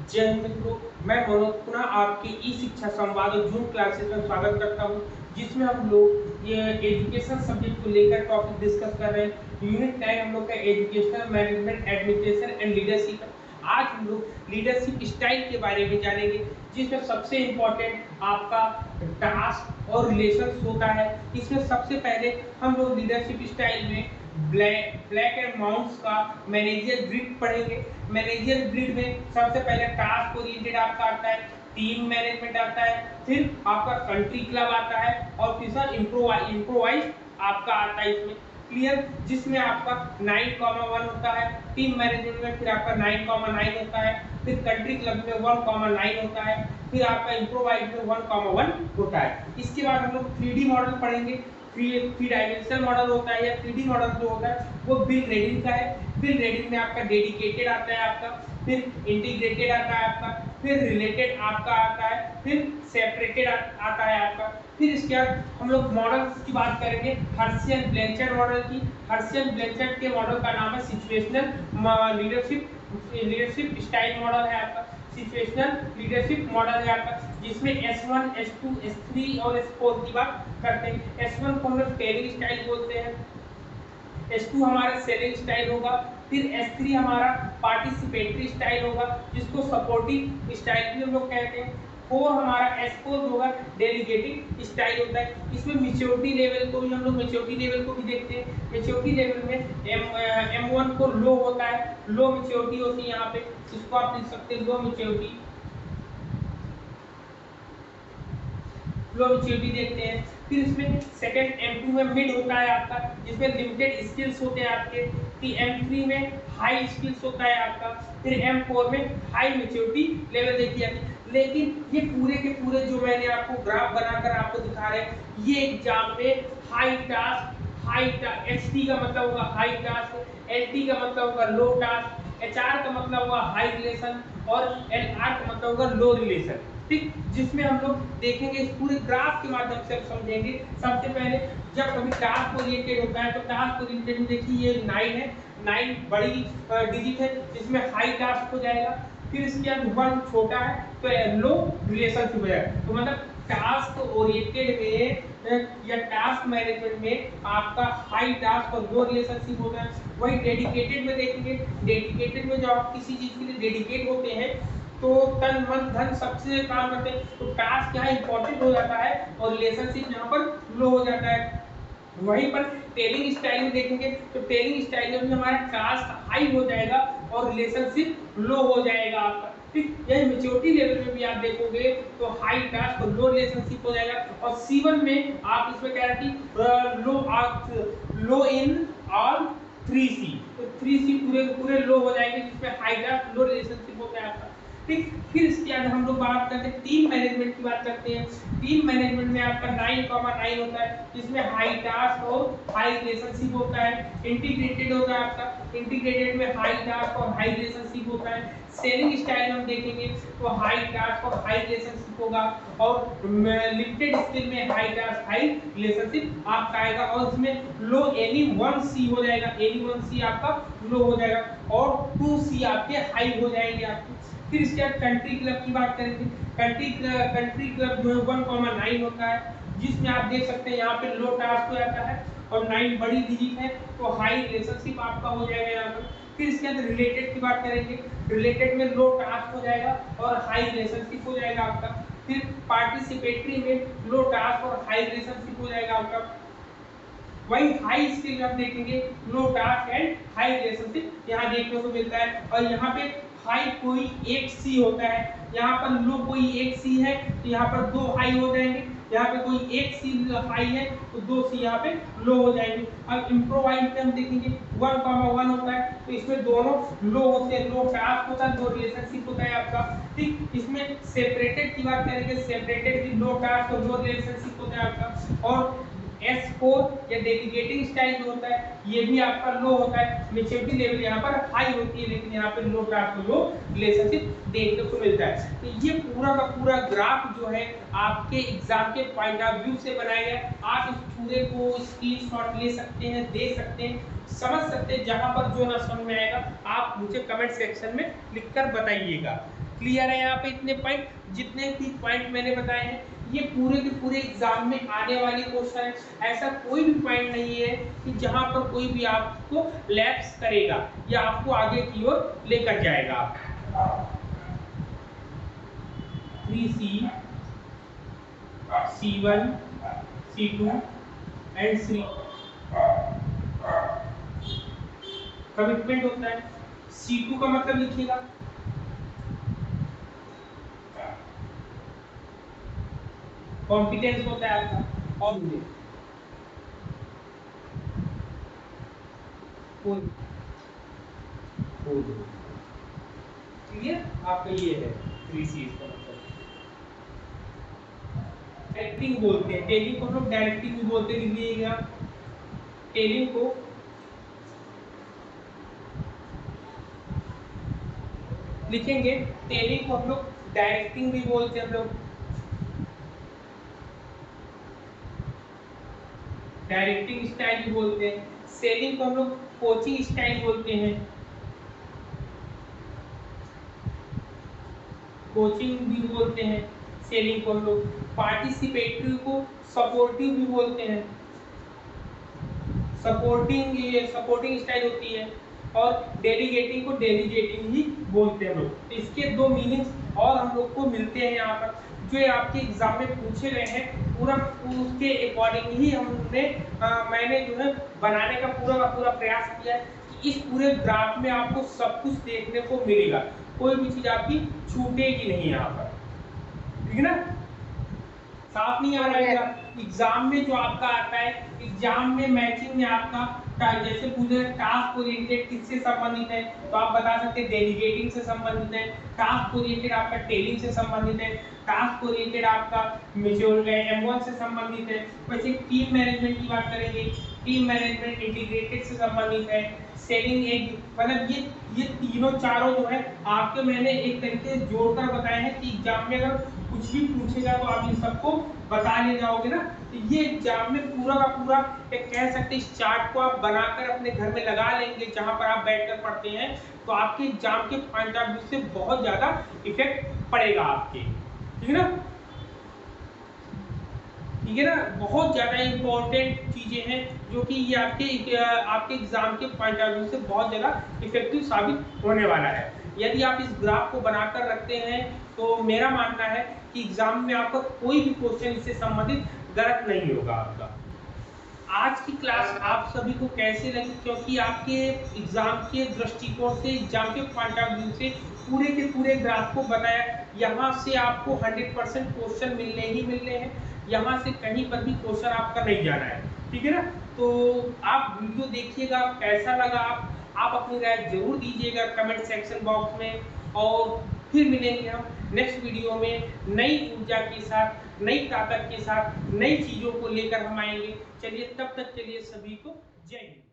जय हिंद मित्रों, मैं मनोज पुनः आपके ई शिक्षा संवाद और जूम क्लासेस में स्वागत करता हूं, जिसमें हम लोग ये एजुकेशन सब्जेक्ट को लेकर टॉपिक डिस्कस कर रहे हैं। यूनिट 9 हम लोग का education management administration and leadership है। आज हम लोग लीडरशिप स्टाइल के बारे में जानेंगे, जिसमें सबसे इम्पोर्टेंट आपका टास्क और रिलेशंस होता है। इसमें सबसे पहले हम लोग लीडरशिप स्टाइल में ब्लैक एंड माउंट्स का मैनेजर ग्रिड पढ़ेंगे। मैनेजर ग्रिड में सबसे पहले टास्क ओरिएंटेड आपका आता है, टीम मैनेजमेंट आता है, फिर आपका कंट्री क्लब आता है और तीसरा इम्प्रोवाइज आपका आता है इसमें। क्लियर, जिसमें आपका 9,1 होता है, टीम मैनेजमेंट में फिर आपका 9,9 होता है, फिर कंट्री क्लब में 1,9 होता है, फिर आपका इम्प्रोवाइज में 1,1 होता है। इसके बाद हम लोग 3D मॉडल पढ़ेंगे। थ्री डायमेंशनल मॉडल होता है या 3D मॉडल जो होता है वो बिल रेडिंग का है। बिल रेडिंग में आपका डेडिकेटेड आता है, आपका फिर इंटीग्रेटेड आता है, आपका फिर रिलेटेड आपका आता है, फिर सेपरेटेड आता है आपका। फिर इसके बाद हम लोग मॉडल्स की बात करेंगे, हर्शी एंड ब्लैंचर्ड मॉडल की। हर्शी एंड ब्लैंचर्ड के मॉडल का नाम है सिचुएशनल लीडरशिप स्टाइल मॉडल है आपका। सिचुएशनल लीडरशिप मॉडल है आपका, जिसमें S1, S2, S3 और S4 की बात करते हैं। S1 को हम लोग टेलिंग स्टाइल बोलते हैं, S2 हमारा सेलिंग स्टाइल होगा, फिर S3 हमारा पार्टिसिपेटरी स्टाइल होगा, जिसको सपोर्टिव स्टाइल भी हम लोग कहते हैं। 4 हमारा S4 होगा डेलीगेटिंग स्टाइल होता है। इसमें मैच्योरिटी लेवल को भी हम लोग मैच्योरिटी लेवल को भी देखते हैं। मैच्योरिटी लेवल में M1 को लो होता है, लो मैच्योरिटी होती है यहाँ पे, इसको आप लिख सकते हैं लो मैच्योरिटी देखते हैं। फिर इसमें सेकंड M2 में मिड होता है आपका, जिसमें लिमिटेड स्किल्स होते हैं आपके। फिर M3 में हाई स्किल्स होता है आपका, फिर M4 में हाई मैच्योरिटी लेवल देखी जाती है। लेकिन ये पूरे के पूरे जो मैंने आपको ग्राफ बनाकर आपको दिखा रहे हैं, ये एग्जाम पे HT का मतलब होगा हाई टास्क, LT का मतलब होगा लो टास्क, HR का मतलब होगा हाई रिलेशन और LR का मतलब होगा लो रिलेशन। ठीक, जिसमें हम लोग देखेंगे इस पूरे ग्राफ के माध्यम से हम समझेंगे। सबसे पहले जब कभी टास्क ओरिएंटेड होता है तो टास्क ओरिएंटेड में देखिए ये 9 है, 9 बड़ी डिजिट है, जिसमें हाई टास्क हो जाएगा। फिर इसके बाद 1 छोटा है तो लो रिलेशनशिप हो जाएगा। तो मतलब टास्क ओरिएंटेड में या टास्क मैनेजमेंट में आपका हाई टास्क और लो रिलेशनशिप होता है। वही डेडिकेटेड में देखेंगे, डेडिकेटेड में जब आप किसी चीज के लिए डेडिकेट होते हैं तो तन मन धन सबसे काम करते हैं, तो टास्क यहाँ इंपॉर्टेंट हो जाता है और रिलेशनशिप यहाँ पर लो हो जाता है। वहीं पर टेलिंग स्टाइल में देखेंगे तो टेलिंग स्टाइल में भी हमारा टास्क हाई हो जाएगा और रिलेशनशिप लो हो जाएगा आपका। ठीक, यही मैच्योरिटी लेवल में भी आप देखोगे तो हाई टास्क और लो रिलेशनशिप हो जाएगा। और C1 में आप इसमें कह रहे कि लो इन ऑल 3C, तो 3C पूरे लो हो जाएंगे, जिसमें हाई टास्क लो रिलेशनशिप होता है आपका। ठीक, फिर इसके बाद हम लोग बात करते हैं टीम मैनेजमेंट की बात करते हैं। टीम मैनेजमेंट में आपका 9,9 होता है, जिसमें हाई टास्क और हाई रिलेशनशिप होता है। इंटीग्रेटेड होता है आपका, इंटीग्रेटेड में हाई टास्क और हाई रिलेशनशिप होता है। सेलिंग स्टाइल हम देखेंगे तो हाई टास्क और हाई रिलेशनशिप होगा, और लिमिटेड स्किल में हाई टास्क हाई रिलेशनशिप आपका आएगा, और इसमें लो एनी 1C हो जाएगा, एनी 1C आपका लो हो जाएगा और 2C आपके हाई हो जाएंगे आपके। फिर इसके बाद कंट्री क्लब की बात करेंगे। कंट्री क्लब जो है 1,9 होता है, जिसमें आप देख सकते हैं यहाँ पे लो टास्क हो जाता है और 9 बड़ी डिजिट है, तो हाई रिलेशनशिप आपका हो जाएगा यहाँ पर। फिर इसके बाद रिलेटेड की बात करेंगे, रिलेटेड में लो टास्क हो जाएगा और हाई रिलेशनशिप हो जाएगा आपका। फिर पार्टिसिपेटरी में लो टास्क और हाई रिलेशनशिप हो जाएगा आपका। वही हाई स्किल में आप देखेंगे लो टास्क एंड हाई रिलेशनशिप यहाँ देखने को मिलता है। और यहाँ पे हाई कोई एक सी होता है, यहाँ पर लो कोई एक सी है तो यहाँ पर 2 हाई हो जाएंगे, यहाँ पे कोई एक सी हाई है तो 2 सी यहाँ पे लो हो जाएंगे। अब इम्प्रोवाइज में हम देखेंगे 1,1 होता है, तो इसमें दोनों लो होते हैं, लो टास्क होता है, लो रिलेशनशिप होता है आपका। ठीक, इसमें सेपरेटेड की बात करेंगे, सेपरेटेड भी लो टास्क और लो रिलेशनशिप होता है आपका। और S4 या डेलीगेटिंग स्टाइल जो होता है ये भी आपका लो होता है। मैच्योरिटी लेवल यहाँ पर हाई होती है, लेकिन यहाँ पे लो टास्क लो रिलेशनशिप देखने को मिलता है। तो ये पूरा का पूरा ग्राफ जो है आपके एग्जाम के पॉइंट ऑफ व्यू से बनाया गया। आप इस पूरे को स्क्रीनशॉट ले सकते हैं, देख सकते हैं, समझ सकते हैं। जहां पर जो ना समझ में आएगा आप मुझे कमेंट सेक्शन में लिखकर बताइएगा। क्लियर है यहाँ पे इतने पॉइंट? जितने भी पॉइंट मैंने बताए हैं ये पूरे के पूरे एग्जाम में आने वाले क्वेश्चन है। ऐसा कोई भी पॉइंट नहीं है कि जहां पर कोई भी आपको लैप्स करेगा या आपको आगे की ओर लेकर जाएगा। 3C, C1, C2 and C commitment होता है। C2 का मतलब लिखिएगा, कॉम्पिटेंस होता है आपका। और क्लियर आपका ये है 3C का मतलब। डायरेक्टिंग बोलते हैं, टेलिंग को हम लोग डायरेक्टिंग भी बोलते, लिखिएगा टेलिंग को लिखेंगे, टेलिंग को हम लोग डायरेक्टिंग भी बोलते हैं, हम लोग डायरेक्टिंग स्टाइल भी बोलते हैं। सेलिंग को हम लोग कोचिंग स्टाइल बोलते हैं, कोचिंग भी बोलते हैं। सेलिंग को हम लोग पार्टिसिपेटरी को सपोर्टिव भी बोलते हैं, सपोर्टिंग, ये सपोर्टिंग स्टाइल होती है। और डेलीगेटिंग को डेलीगेटिंग ही बोलते हैं लोग। तो इसके दो मीनिंग्स और हम लोग को मिलते हैं यहाँ पर, जो आपके एग्जाम में पूछे गए हैं पूरा उसके अकॉर्डिंग ही हमने मैंने जो है बनाने का पूरा प्रयास किया है कि इस पूरे ग्राफ में आपको सब कुछ देखने को मिलेगा, कोई भी चीज आपकी छूटेगी नहीं यहाँ पर, ठीक है ना? साफ नहीं आ रहा है? एग्जाम में जो आपका आता है, एग्जाम में मैचिंग में आपका जैसे पूछे टास्क ओरिएंटेड किससे संबंधित है, तो आप बता सकते हैं डेलीगेटिंग से संबंधित है। टास्क ओरिएंटेड आपका टेलिंग से संबंधित है। टास्क ओरिएंटेड आपका मेच्योर M1 से संबंधित है। वैसे टीम मैनेजमेंट की बात करेंगे, टीम मैनेजमेंट इंटीग्रेटेड से संबंधित है। सेलिंग एक मतलब ये तीनों चारों जो है आपके मैंने एक तरीके से जोड़कर बताए हैं कि एग्जाम में अगर कुछ भी पूछेगा तो आप इन सबको बता ले जाओगे ना। तो ये एग्जाम में पूरा का पूरा एक कह सकते इस चार्ट को आप बनाकर अपने घर में लगा लेंगे जहां पर आप बैठकर पढ़ते हैं, तो आपके एग्जाम के पॉइंट ऑफ व्यू से बहुत ज्यादा इफेक्ट पड़ेगा आपके, ठीक है ना? ठीक है ना? बहुत ज्यादा इंपॉर्टेंट चीजें हैं जो कि ये आपके एग्जाम के पॉइंट ऑफ व्यू से बहुत ज्यादा इफेक्टिव साबित होने वाला है। यदि आप इस ग्राफ को बनाकर रखते हैं तो मेरा मानना है कि एग्जाम में आपका कोई भी क्वेश्चन इससे संबंधित गलत नहीं होगा आपका। आज की क्लास आप सभी को कैसे लगी, क्योंकि आपके एग्जाम के दृष्टिकोण से, एग्जाम के पॉइंट ऑफ व्यू से पूरे के पूरे ग्राफ को बताया। यहाँ से आपको 100% क्वेश्चन मिलने ही मिलने हैं, यहाँ से कहीं पर भी क्वेश्चन आपका नहीं जाना है, ठीक है ना? तो आप वीडियो देखिएगा, कैसा लगा आप अपनी राय जरूर दीजिएगा कमेंट सेक्शन बॉक्स में। और फिर मिलेंगे हम नेक्स्ट वीडियो में नई ऊर्जा के साथ, नई ताकत के साथ, नई चीजों को लेकर हम आएंगे। चलिए तब तक के लिए सभी को जय हिंद।